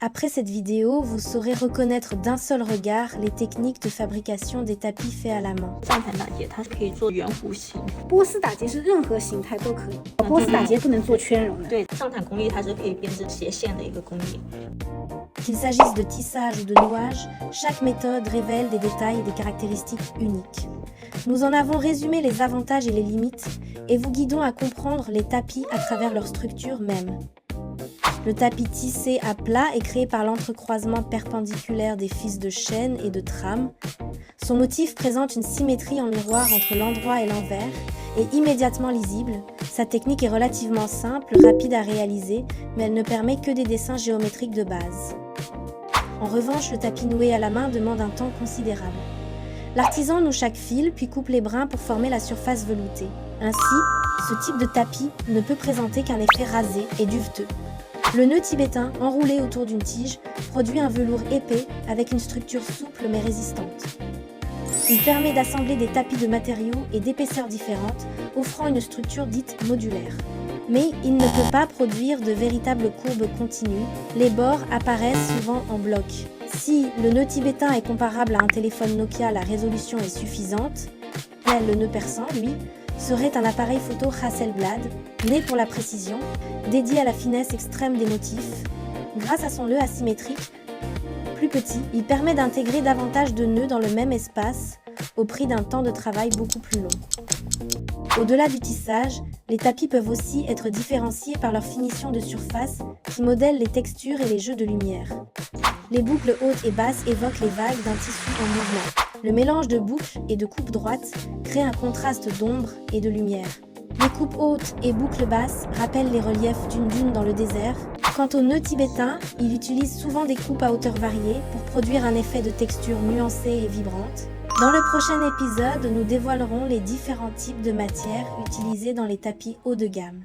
Après cette vidéo, vous saurez reconnaître d'un seul regard les techniques de fabrication des tapis faits à la main. 上盘打结它是可以做圆弧形，波斯打结是任何形态都可以，波斯打结不能做圈绒的。对，上毯工艺它是可以编织斜线的一个工艺。 Qu'il s'agisse de tissage ou de nouage, chaque méthode révèle des détails et des caractéristiques uniques. Nous en avons résumé les avantages et les limites et vous guidons à comprendre les tapis à travers leur structure même. Le tapis tissé à plat est créé par l'entrecroisement perpendiculaire des fils de chêne et de trame. Son motif présente une symétrie en miroir entre l'endroit et l'envers et immédiatement lisible. Sa technique est relativement simple, rapide à réaliser, mais elle ne permet que des dessins géométriques de base. En revanche, le tapis noué à la main demande un temps considérable. L'artisan noue chaque fil, puis coupe les brins pour former la surface veloutée. Ainsi, ce type de tapis ne peut présenter qu'un effet rasé et duveteux. Le nœud tibétain, enroulé autour d'une tige, produit un velours épais avec une structure souple mais résistante. Il permet d'assembler des tapis de matériaux et d'épaisseurs différentes, offrant une structure dite modulaire. Mais il ne peut pas produire de véritables courbes continues, les bords apparaissent souvent en bloc. Si le nœud tibétain est comparable à un téléphone Nokia, la résolution est suffisante, mais le nœud persan, lui, serait un appareil photo Hasselblad, né pour la précision, dédié à la finesse extrême des motifs. Grâce à son nœud asymétrique, plus petit, il permet d'intégrer davantage de nœuds dans le même espace, au prix d'un temps de travail beaucoup plus long. Au-delà du tissage, les tapis peuvent aussi être différenciés par leur finition de surface qui modèle les textures et les jeux de lumière. Les boucles hautes et basses évoquent les vagues d'un tissu en mouvement. Le mélange de boucles et de coupes droites crée un contraste d'ombre et de lumière. Les coupes hautes et boucles basses rappellent les reliefs d'une dune dans le désert. Quant au nœud tibétain, il utilise souvent des coupes à hauteur variée pour produire un effet de texture nuancée et vibrante. Dans le prochain épisode, nous dévoilerons les différents types de matières utilisées dans les tapis haut de gamme.